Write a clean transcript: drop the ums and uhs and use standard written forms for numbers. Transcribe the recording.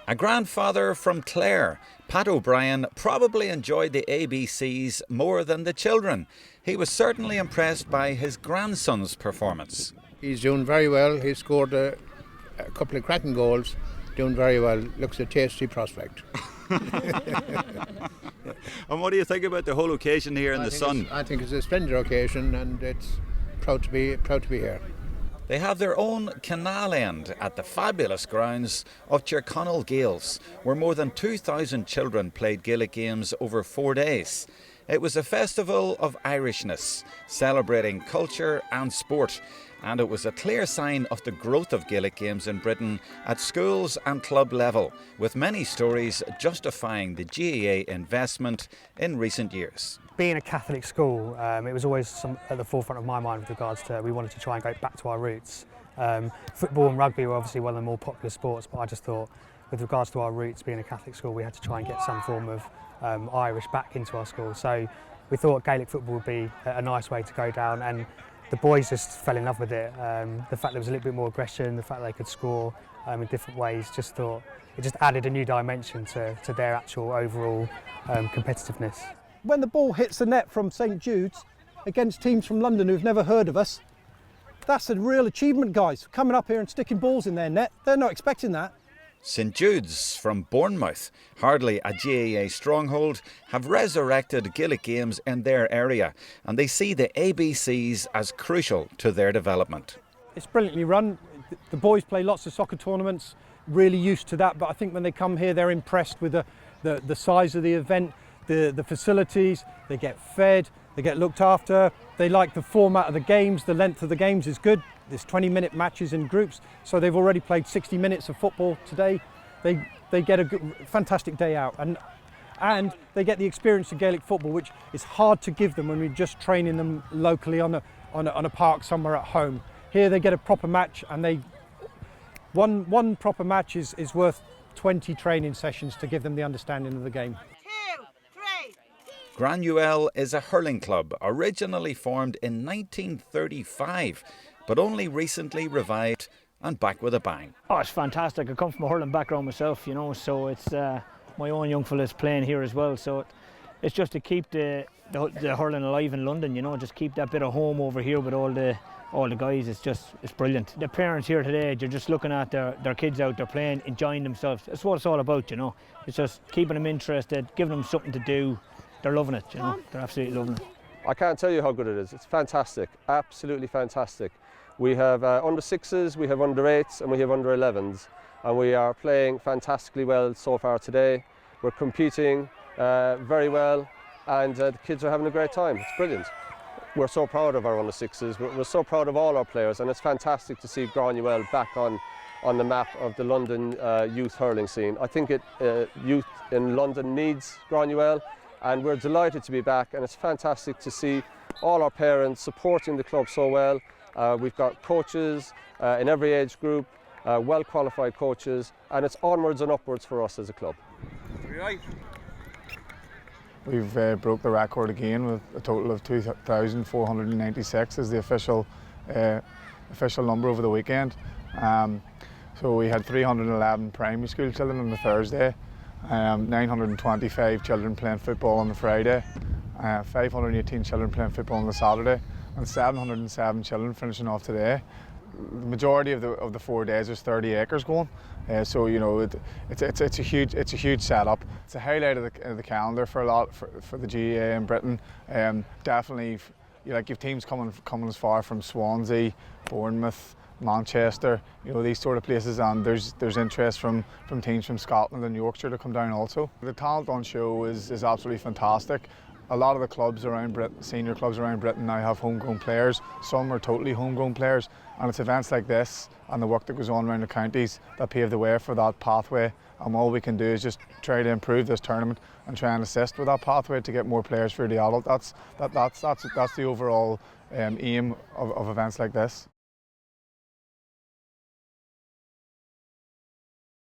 A grandfather from Clare, Pat O'Brien probably enjoyed the ABCs more than the children. He was certainly impressed by his grandson's performance. He's doing very well. He scored a couple of cracking goals. Doing very well. Looks a tasty prospect. And what do you think about the whole occasion here in the sun? I think it's a splendid occasion, and it's proud to be here. They have their own canal end at the fabulous grounds of Tyrconnell Gaels, where more than 2,000 children played Gaelic games over 4 days. It was a festival of Irishness, celebrating culture and sport, and it was a clear sign of the growth of Gaelic games in Britain at schools and club level, with many stories justifying the GAA investment in recent years. Being a Catholic school, it was always at the forefront of my mind with regards to we wanted to try and go back to our roots. Football and rugby were obviously one of the more popular sports, but I just thought with regards to our roots, being a Catholic school, we had to try and get some form of Irish back into our school. So we thought Gaelic football would be a nice way to go down, and the boys just fell in love with it. The fact there was a little bit more aggression, the fact they could score in different ways, just thought it just added a new dimension to their actual overall competitiveness. When the ball hits the net from St Jude's against teams from London who've never heard of us, that's a real achievement, guys. Coming up here and sticking balls in their net, they're not expecting that. St Jude's from Bournemouth, hardly a GAA stronghold, have resurrected Gaelic games in their area, and they see the ABCs as crucial to their development. It's brilliantly run. The boys play lots of soccer tournaments, really used to that, but I think when they come here they're impressed with the size of the event, the facilities, they get fed, they get looked after, they like the format of the games, the length of the games is good. There's 20-minute matches in groups, so they've already played 60 minutes of football today. They get a good, fantastic day out, and they get the experience of Gaelic football, which is hard to give them when we're just training them locally on a park somewhere at home. Here they get a proper match, and one proper match is worth 20 training sessions to give them the understanding of the game. GAA.ie is a hurling club originally formed in 1935, but only recently revived and back with a bang. Oh, it's fantastic. I come from a hurling background myself, you know, so it's my own young fellas playing here as well. So it's just to keep the hurling alive in London, you know, just keep that bit of home over here with all the guys. It's brilliant. The parents here today, they're just looking at their kids out there playing, enjoying themselves. That's what it's all about, you know. It's just keeping them interested, giving them something to do. They're loving it, you know. They're absolutely loving it. I can't tell you how good it is. It's fantastic, absolutely fantastic. We have under 6s, we have under 8s, and we have under 11s, and we are playing fantastically well so far today. We're competing very well, and the kids are having a great time. It's brilliant. We're so proud of our under 6s. We're so proud of all our players, and it's fantastic to see GAA.ie back on the map of the London youth hurling scene. I think youth in London needs GAA.ie. And we're delighted to be back, and it's fantastic to see all our parents supporting the club so well. We've got coaches in every age group, well qualified coaches, and it's onwards and upwards for us as a club. We've broke the record again with a total of 2,496 as the official number over the weekend. So we had 311 primary school children on the Thursday. 925 children playing football on the Friday, 518 children playing football on the Saturday, and 707 children finishing off today. The majority of the 4 days there's 30 acres going, so you know it's a huge setup. It's a highlight of the calendar for the GAA in Britain. Definitely, you've teams coming as far from Swansea, Bournemouth, Manchester, you know, these sort of places, and there's interest from teams from Scotland and Yorkshire to come down also. The talent on show is absolutely fantastic. A lot of the clubs around Britain, senior clubs around Britain now have homegrown players. Some are totally homegrown players, and it's events like this and the work that goes on around the counties that pave the way for that pathway. And all we can do is just try to improve this tournament and try and assist with that pathway to get more players through the adult. That's the overall aim of events like this.